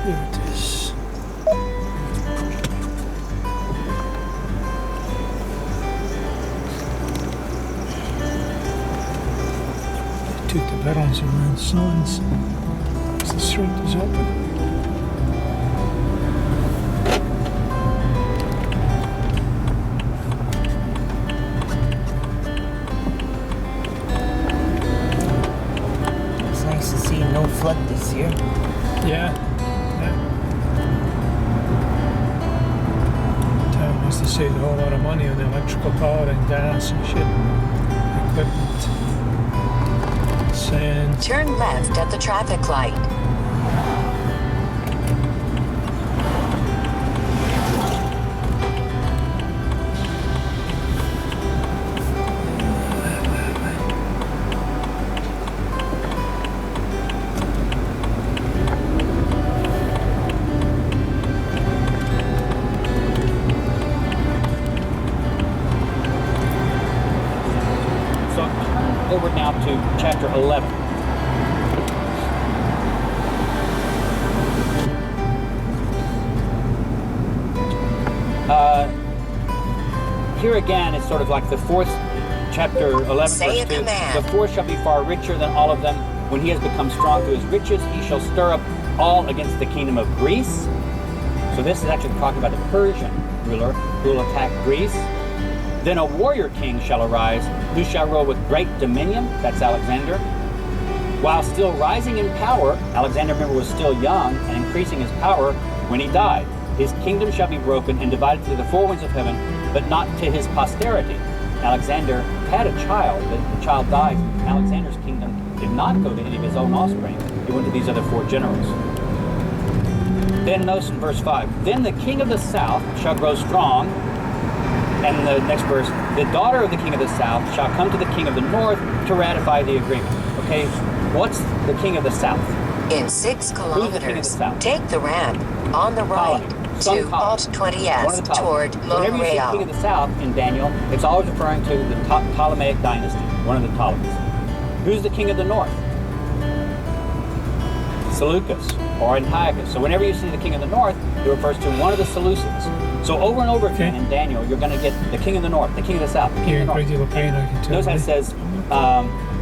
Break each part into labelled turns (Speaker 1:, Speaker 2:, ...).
Speaker 1: Here it is. They took the barrels around signs. The street is open.
Speaker 2: It's nice to see no flood this year.
Speaker 1: Yeah. Town has to save a whole lot of money on electrical power and gas and shit. Equipment. Sand.
Speaker 3: Turn left at the traffic light.
Speaker 4: Over now to chapter 11. Here again, it's sort of like the fourth, chapter 11,
Speaker 3: Say
Speaker 4: verse
Speaker 3: a
Speaker 4: 2.
Speaker 3: command.
Speaker 4: The fourth shall be far richer than all of them. When he has become strong through his riches, he shall stir up all against the kingdom of Greece. So this is actually talking about the Persian ruler who will attack Greece. Then a warrior king shall arise, who shall rule with great dominion. That's Alexander. While still rising in power, Alexander, remember, was still young and increasing his power when he died. His kingdom shall be broken and divided to the four winds of heaven, but not to his posterity. Alexander had a child, but the child died. Alexander's kingdom did not go to any of his own offspring. It went to these other four generals. Then notice in verse 5, then the king of the south shall grow strong. And the next verse, the daughter of the king of the south shall come to the king of the north to ratify the agreement. Okay, what's the king of the south?
Speaker 3: In 6 kilometers,
Speaker 4: south?
Speaker 3: take the ramp on the right
Speaker 4: Some
Speaker 3: to Alt
Speaker 4: One of
Speaker 3: 20S
Speaker 4: the
Speaker 3: toward
Speaker 4: Whenever you see king of
Speaker 3: Montreal.
Speaker 4: the south in Daniel, it's always referring to the Ptolemaic dynasty, one of the Ptolemies. Who's the king of the north? Seleucus or Antiochus. So whenever you see the king of the north, it refers to one of the Seleucids. So over and over again in Daniel, you're going to get the king of the north, the king of the south, the king
Speaker 1: Here
Speaker 4: of
Speaker 1: in
Speaker 4: the
Speaker 1: Great Deal of
Speaker 4: north.
Speaker 1: Pain, I can tell.
Speaker 4: Notice how it says,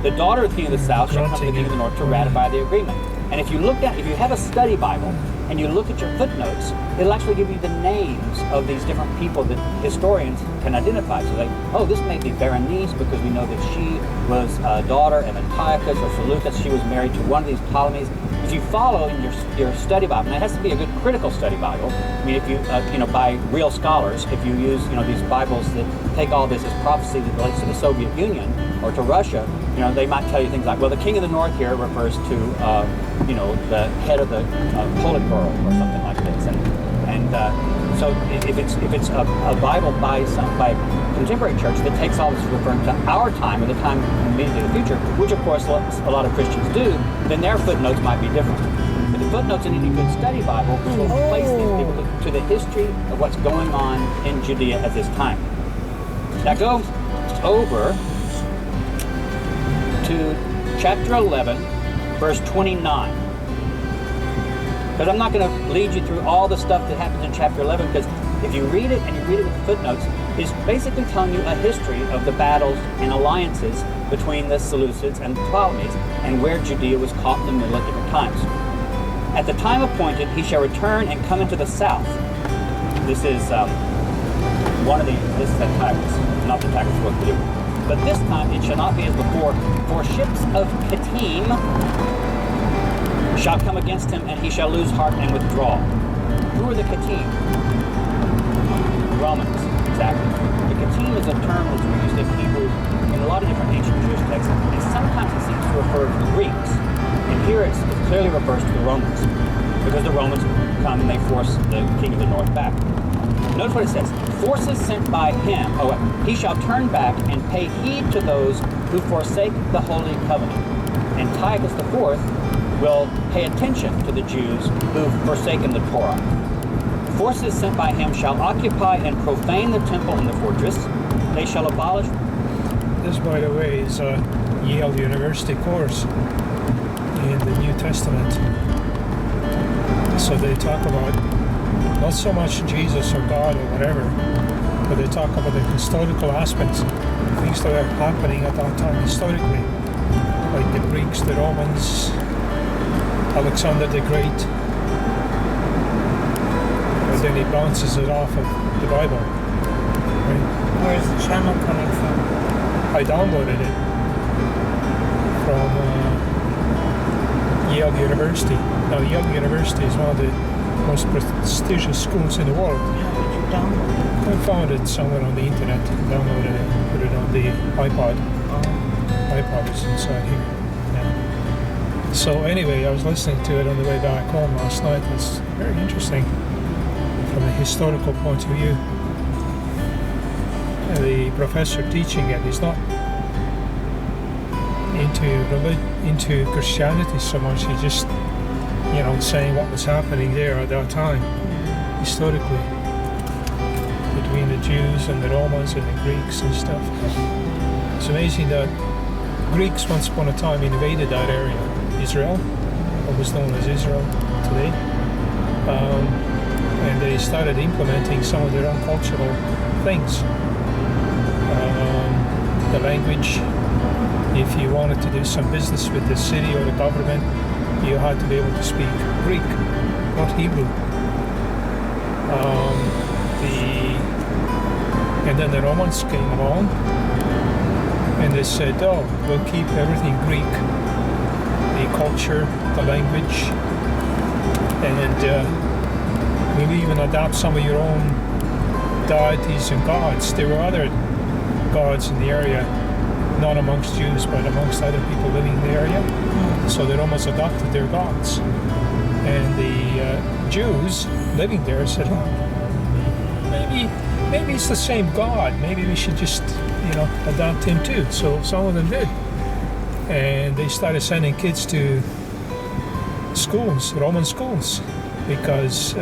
Speaker 4: the daughter of the king of the south shall come to the king of the north to ratify the agreement. And if you look at, if you have a study Bible and you look at your footnotes, it'll actually give you the names of these different people that historians can identify. So like, oh, this may be Berenice because we know that she was a daughter of Antiochus or Seleucus. She was married to one of these Ptolemies. If you follow in your study Bible, and it has to be a good critical study Bible. I mean, if you, by real scholars, if you use, these Bibles that take all this as prophecy that relates to the Soviet Union or to Russia, they might tell you things like, well, the king of the north here refers to, the head of the Politburo or something like this. So if it's a Bible by contemporary church that takes all this referring to our time or the time immediately in the future, which of course a lot of Christians do, then their footnotes might be different. But the footnotes in any good study Bible will place these people to the history of what's going on in Judea at this time. Now go over to chapter 11, verse 29. Because I'm not going to lead you through all the stuff that happens in chapter 11, because if you read it and you read it with footnotes, it's basically telling you a history of the battles and alliances between the Seleucids and the Ptolemies and where Judea was caught in the middle at different times. At the time appointed, he shall return and come into the south. This is this is Antiochus, not the Antiochus book, but this time it shall not be as before, for ships of Kittim shall come against him, and he shall lose heart and withdraw. Who are the Kittim? Romans, exactly. The Kittim is a term that's used in Hebrew in a lot of different ancient Jewish texts, and sometimes it seems to refer to the Greeks. And here it clearly refers to the Romans, because the Romans come and they force the king of the north back. Notice what it says, forces sent by him, he shall turn back and pay heed to those who forsake the holy covenant. Antiochus IV will pay attention to the Jews who've forsaken the Torah. Forces sent by him shall occupy and profane the temple and the fortress. They shall abolish.
Speaker 1: This, by the way, is a Yale University course in the Testament. So they talk about not so much Jesus or God or whatever, but they talk about the historical aspects, things that were happening at that time historically, like the Greeks, the Romans, Alexander the Great. But then he bounces it off of the Bible. Right?
Speaker 2: Where's the channel coming from?
Speaker 1: I downloaded it from Yale University. Now, Yale University is one of the most prestigious schools in the world.
Speaker 2: How did you download it?
Speaker 1: I found it somewhere on the internet, downloaded it, put it on the iPod.
Speaker 2: Oh.
Speaker 1: iPod is inside here. Yeah. So anyway, I was listening to it on the way back home last night. It's very interesting from a historical point of view. The professor teaching it is not into Christianity so much. He's just, saying what was happening there at that time, historically, between the Jews and the Romans and the Greeks and stuff. It's amazing that Greeks once upon a time invaded that area, Israel, what was known as Israel today, and they started implementing some of their own cultural things. The language, if you wanted to do some business with the city or the government, you had to be able to speak Greek, not Hebrew. And then the Romans came along and they said, oh, we'll keep everything Greek, the culture, the language, and we'll even adopt some of your own deities and gods. There were other gods in the area, not amongst Jews, but amongst other people living in the area. So they almost adopted their gods. And the Jews living there said, maybe it's the same God. Maybe we should just, adopt him too. So some of them did. And they started sending kids to schools, Roman schools, because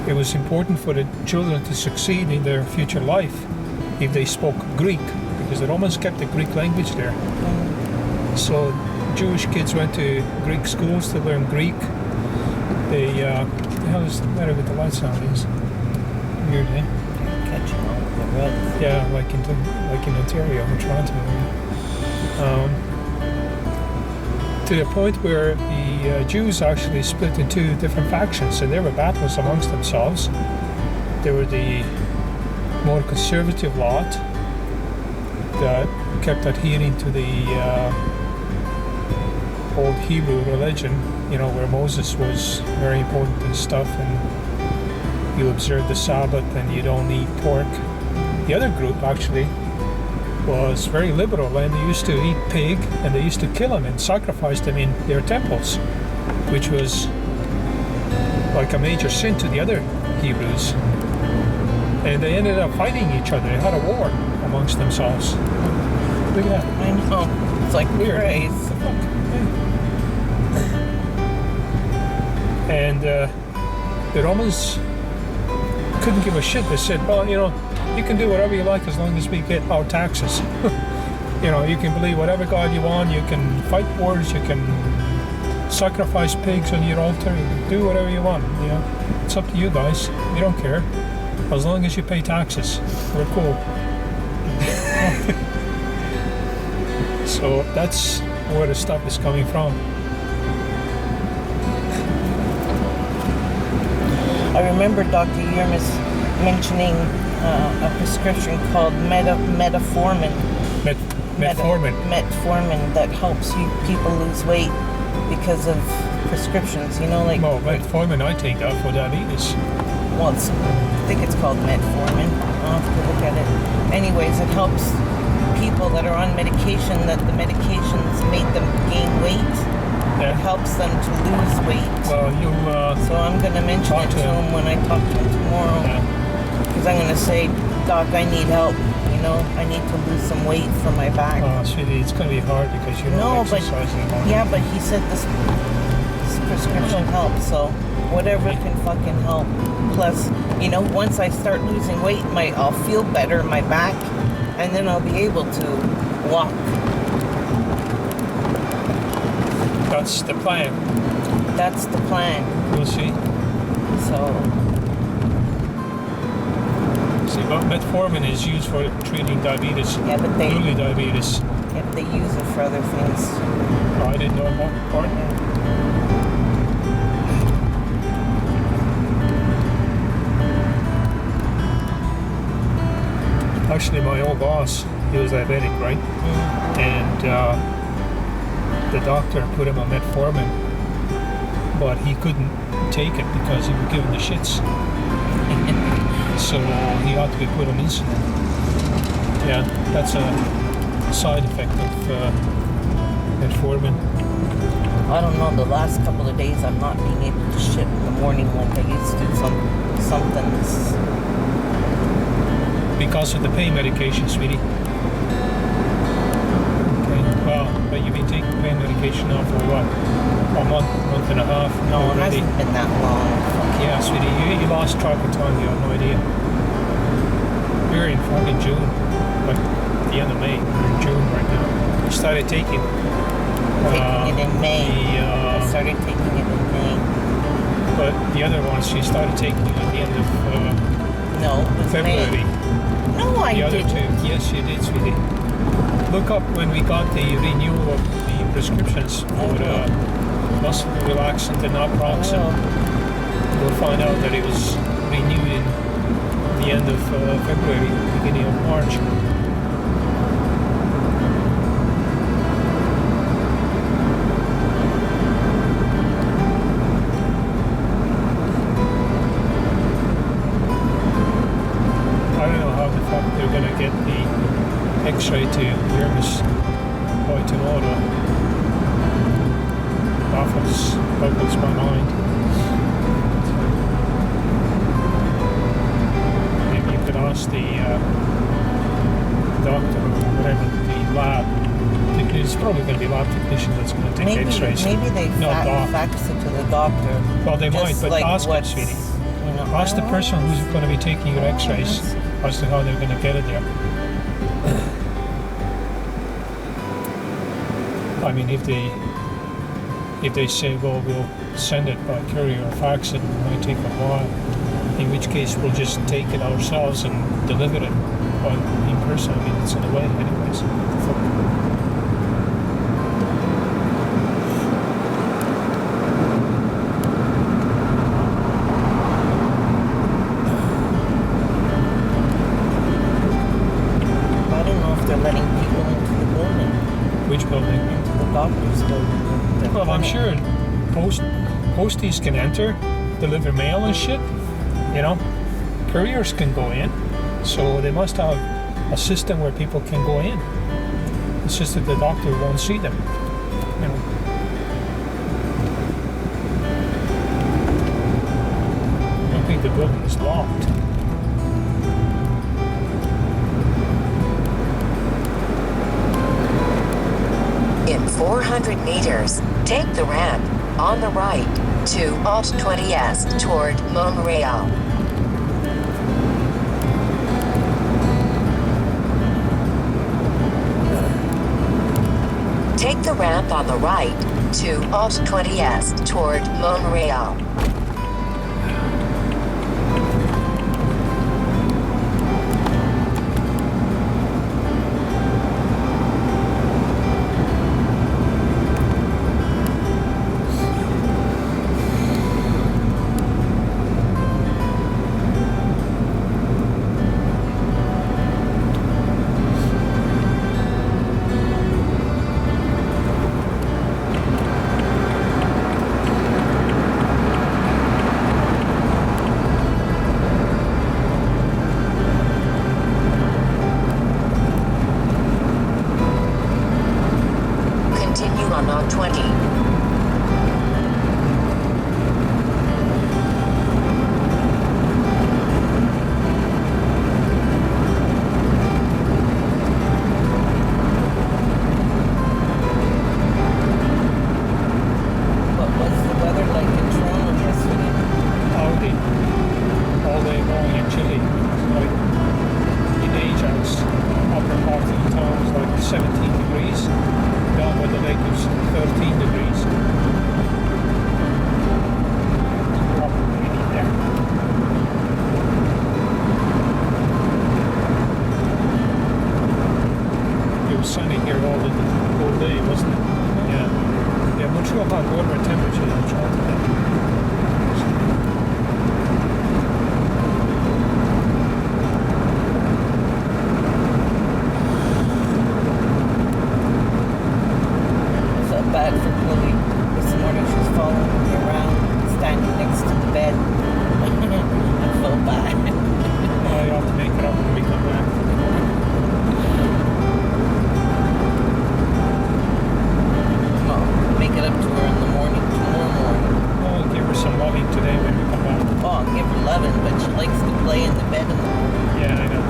Speaker 1: it was important for the children to succeed in their future life if they spoke Greek, because the Romans kept the Greek language there. So Jewish kids went to Greek schools to learn Greek. They, what the hell is the matter with the lights nowadays? Weird, eh?
Speaker 2: Catching on with the red.
Speaker 1: Yeah, like in Ontario or Toronto. To the point where the Jews actually split into different factions, and there were battles amongst themselves. There were the more conservative lot that kept adhering to the old Hebrew religion, where Moses was very important and stuff, and you observe the Sabbath and you don't eat pork. The other group actually was very liberal, and they used to eat pig, and they used to kill them and sacrifice them in their temples, which was like a major sin to the other Hebrews. And they ended up fighting each other. They had a war amongst themselves. Look at that.
Speaker 2: I know. It's like
Speaker 1: Weird.
Speaker 2: crazy.
Speaker 1: And the Romans couldn't give a shit. They said, well, you can do whatever you like as long as we get our taxes. You can believe whatever God you want. You can fight wars. You can sacrifice pigs on your altar. You can do whatever you want. It's up to you guys. We don't care. As long as you pay taxes, we're cool. So that's where the stuff is coming from.
Speaker 2: I remember Dr. Yermis mentioning a prescription called metformin.
Speaker 1: Metformin.
Speaker 2: Metformin that helps people lose weight because of prescriptions.
Speaker 1: Well, metformin I take that for diabetes.
Speaker 2: Well, I think it's called metformin. I'll have to look at it. Anyways, it helps people that are on medication that the medications made them gain weight.
Speaker 1: Yeah.
Speaker 2: It helps them to lose weight.
Speaker 1: Well,
Speaker 2: So I'm going to mention it to him when I talk to him tomorrow. Because I'm going to say, Doc, I need help. I need to lose some weight for my back.
Speaker 1: Oh, sweetie, it's going to be hard because you don't exercise anymore.
Speaker 2: Yeah, but he said this prescription helps, so whatever can fucking help. Plus, once I start losing weight, I'll feel better in my back, and then I'll be able to walk.
Speaker 1: that's the plan.
Speaker 2: That's the plan.
Speaker 1: We'll see.
Speaker 2: So,
Speaker 1: See, but metformin is used for treating diabetes.
Speaker 2: yeah, but they
Speaker 1: Diabetes.
Speaker 2: use it for other things.
Speaker 1: Oh, I didn't know about that part. Actually, my old boss, he was diabetic, right? And the doctor put him on metformin, but he couldn't take it because he was given the shits. So he had to be put on insulin. Yeah, that's a side effect of metformin.
Speaker 2: I don't know, the last couple of days I'm not being able to shit in the morning like I used to. Something's...
Speaker 1: Because of the pain medication, sweetie. Okay, well, but you've been taking pain medication now for what? A month and a half
Speaker 2: No, it
Speaker 1: already?
Speaker 2: hasn't been that long.
Speaker 1: Yeah, sweetie, you lost track of time, you have no idea. We're in fucking June, like the end of May. We're in June right now. We started taking
Speaker 2: Taking it in May. I
Speaker 1: the,
Speaker 2: started taking it in May.
Speaker 1: but the other ones she started taking at the end of
Speaker 2: No, it was
Speaker 1: February.
Speaker 2: May. No, I
Speaker 1: The other
Speaker 2: didn't.
Speaker 1: two, yes, you did, sweetie. Look up when we got the renewal of the prescriptions for muscle relaxant and naproxen.
Speaker 2: Oh.
Speaker 1: We'll find out that it was renewed in the end of February, beginning of March. I don't know how the fuck they're gonna get the X-ray to Yermis by tomorrow. Boggles my mind. Maybe you could ask the doctor or whatever, the lab. It's probably going to be lab technician that's going to take X-rays.
Speaker 2: Maybe they
Speaker 1: not doc.
Speaker 2: fax it to the doctor.
Speaker 1: Well, they might,
Speaker 2: Just
Speaker 1: but
Speaker 2: like
Speaker 1: ask it,
Speaker 2: what's,
Speaker 1: sweetie.
Speaker 2: you know,
Speaker 1: Ask the
Speaker 2: oh,
Speaker 1: person who's going to be taking your X-rays
Speaker 2: yes.
Speaker 1: as to how they're going to get it there. I mean, if they say, well, we'll send it by courier or fax it might take a while, in which case we'll just take it ourselves and deliver it in person. I mean, it's in the way anyways.
Speaker 2: I don't know if they're letting people into the building,
Speaker 1: Which building?
Speaker 2: into the doctor's building. the
Speaker 1: Well, I'm
Speaker 2: clinic.
Speaker 1: sure posties can enter, deliver mail and shit, you know. Couriers can go in, so they must have a system where people can go in. It's just that the doctor won't see them, you know. I think the building is locked.
Speaker 3: In 400 meters, take the ramp on the right to Alt 20S toward Montreal. Take the ramp on the right to Alt 20S toward Montreal. Continue on Alt 20.
Speaker 2: What was the weather like in Toronto yesterday?
Speaker 1: Audi all day long in Chile, like in Ajax, upper part of the town was like 17 degrees, down by the lake it was 13 degrees. still hot water temperature I'm trying to
Speaker 2: I felt bad for Chloe. This morning she was following me around, standing next to the bed. I felt bad.
Speaker 1: I have to make it up when we come back.
Speaker 2: Well, make it up to her in the morning, tomorrow morning.
Speaker 1: I'll give her some loving today when we come back.
Speaker 2: Oh, I'll give her loving, but she likes to play in the bed in the morning.
Speaker 1: Yeah, I know.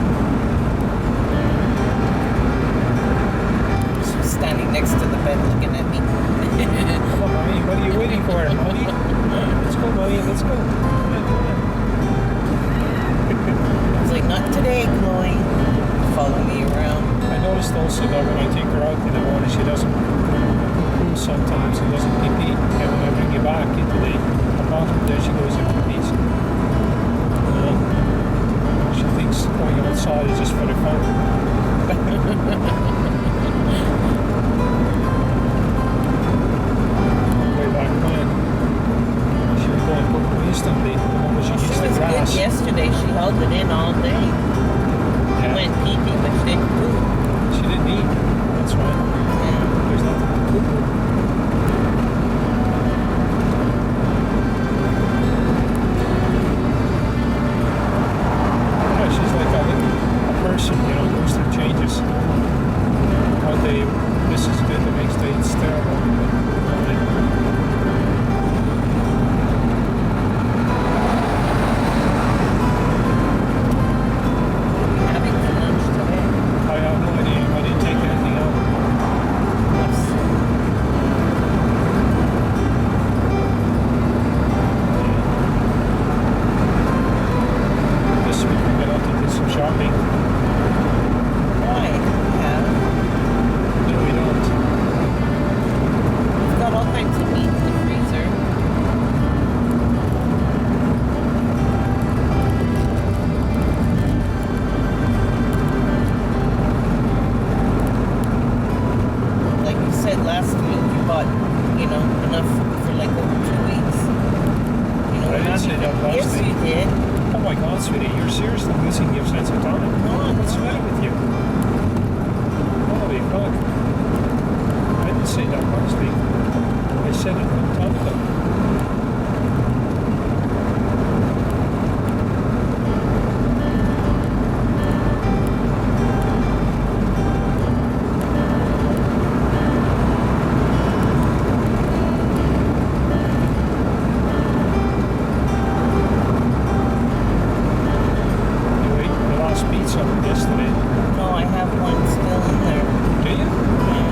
Speaker 2: She was standing next to the bed looking at me.
Speaker 1: Come on, Mommy. What are you waiting for, Mommy? Let's go, Mommy. Let's go. Come on, come on.
Speaker 2: I was like, not today, Chloe. Follow me around.
Speaker 1: I noticed also that when I take her out in the morning, she doesn't poo sometimes. She doesn't pee. And when I bring you back into the apartment, there she goes and pees. She thinks going outside is just for the fun. Way back when, she would go and put instantly the moment she
Speaker 2: She
Speaker 1: gets the
Speaker 2: was good
Speaker 1: grass.
Speaker 2: yesterday. She held it in all day. She
Speaker 1: Yeah.
Speaker 2: went pee-pee, but she didn't poo.
Speaker 1: She didn't eat. That's right. There's nothing to poo. Yeah, she's like a person, you know, goes through changes. One day this is good, the next day it's terrible.
Speaker 2: Having for lunch today.
Speaker 1: I have no idea. I didn't take anything out. This week we got out to do some shopping.
Speaker 2: Why? Yeah.
Speaker 1: No, we don't.
Speaker 2: We've got all kinds of meat in the freezer. Like you said last week, you bought, you know, enough for like over 2 weeks. You know,
Speaker 1: I didn't
Speaker 2: not
Speaker 1: say
Speaker 2: even-
Speaker 1: that last
Speaker 2: yes,
Speaker 1: week.
Speaker 2: you did.
Speaker 1: Oh my God, sweetie, you're seriously losing your sense of time.
Speaker 2: No,
Speaker 1: What's the
Speaker 2: no.
Speaker 1: matter with you? Holy fuck. I didn't say that last week. I said it a long time ago. You ate the last pizza yesterday.
Speaker 2: No, I have one still in there.
Speaker 1: Do you?
Speaker 2: Yeah.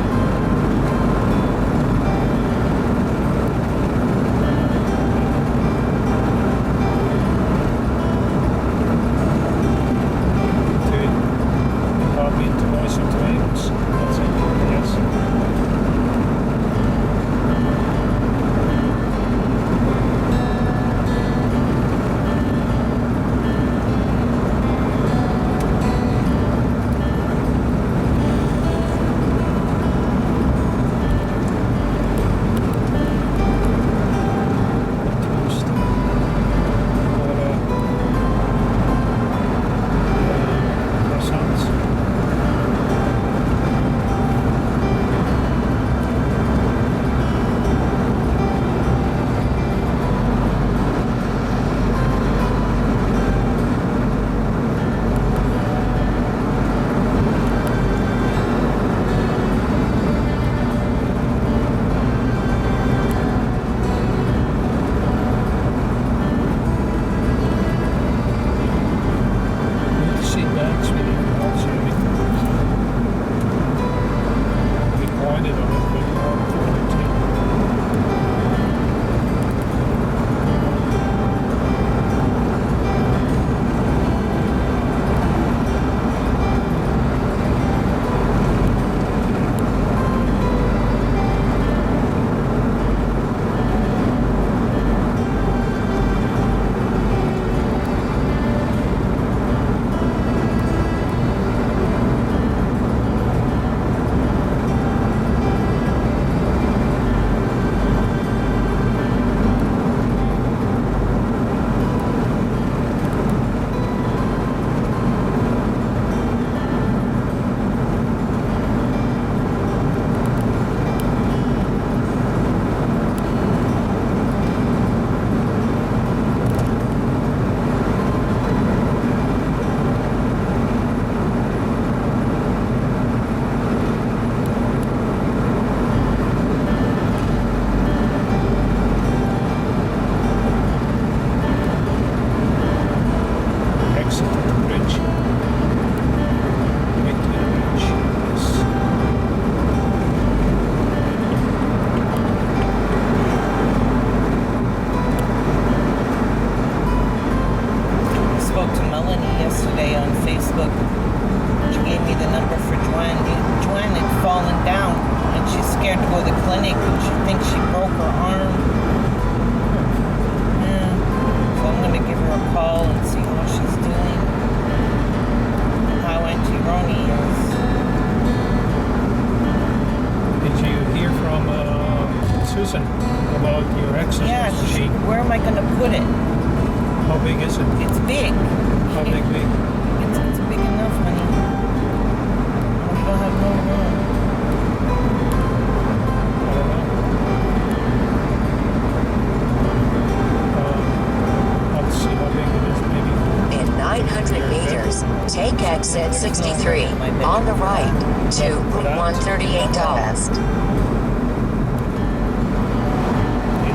Speaker 2: broke her arm. Yeah. So I'm gonna give her a call and see how she's doing. And how Auntie Roni is.
Speaker 1: Did you hear from Susan about your exercise
Speaker 2: Yeah,
Speaker 1: machine?
Speaker 2: where am I gonna put it?
Speaker 1: How big is it?
Speaker 2: It's big.
Speaker 1: How big?
Speaker 2: It's big enough, honey. We don't have no room.
Speaker 1: I don't know. Let's see how big it is, maybe.
Speaker 3: In 900 meters, take exit 63 on the right to Route 138 West.
Speaker 1: In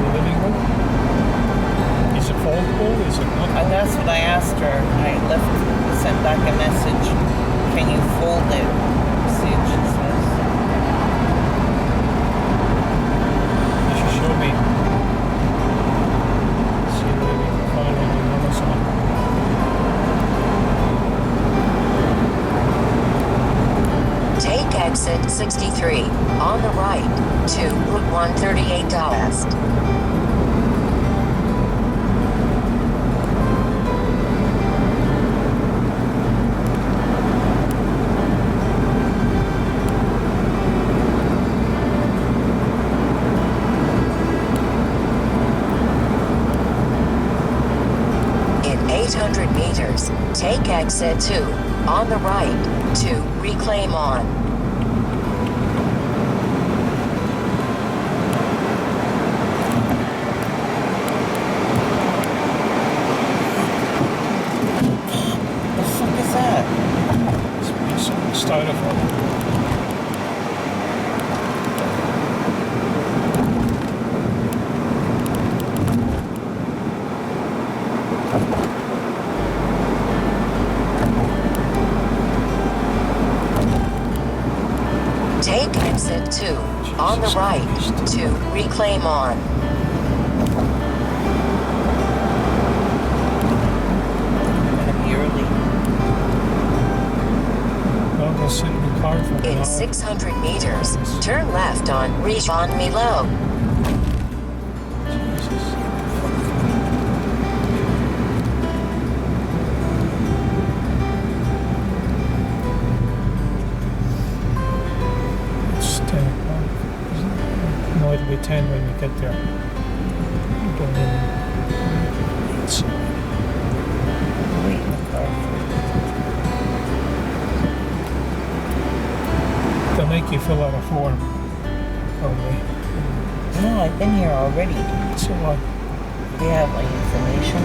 Speaker 1: the living room? Is it foldable? Is it not?
Speaker 2: That's what I asked her. I sent back a message. Can you fold it? See what she says.
Speaker 1: You should show me. See if we can find it on Amazon.
Speaker 3: Take exit 63 on the right to Route 138 West. In 800 meters, take exit 2 on the right to Reclaim On.
Speaker 2: The fuck is that?
Speaker 1: It's a piece of styrofoam.
Speaker 3: Take exit 2 on the right to Reclaim On.
Speaker 2: Gonna be early.
Speaker 1: Well, we'll sit in the car for an
Speaker 3: In
Speaker 1: hour.
Speaker 3: 600 meters, turn left on Rijon Milo.
Speaker 1: Jesus. It's 10 o'clock. No, it'll be 10 when we get there. Go in. It's,
Speaker 2: Wait in the car.
Speaker 1: they'll make you fill out a form. Probably.
Speaker 2: No, I've been here already.
Speaker 1: So what?
Speaker 2: They have my information.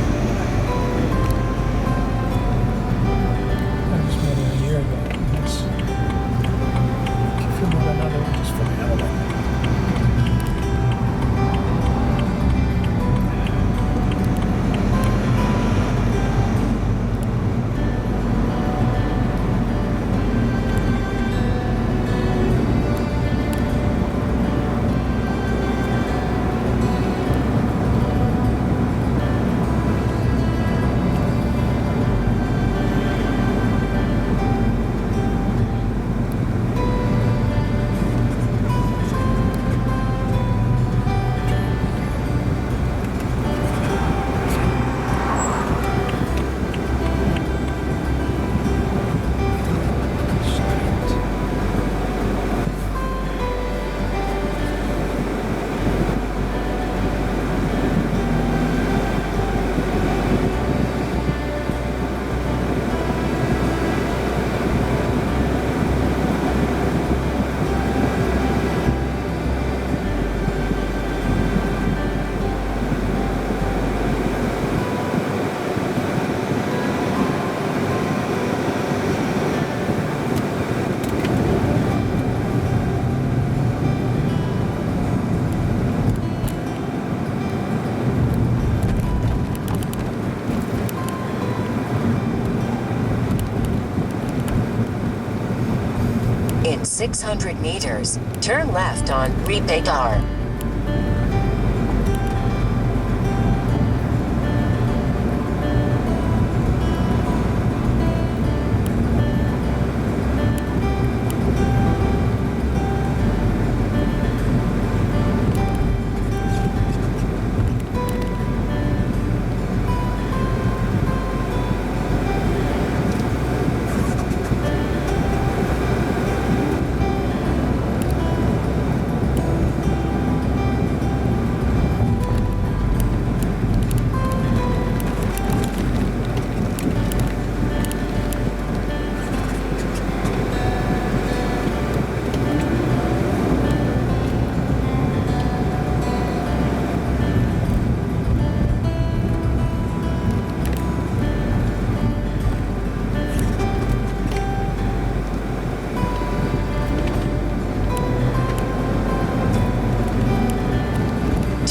Speaker 1: I just met him a year ago. That's, if you want another one, just for the hell of it.
Speaker 3: In 600 meters, turn left on Ripedar.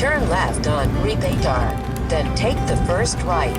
Speaker 3: Turn left on Repaytar, then take the first right.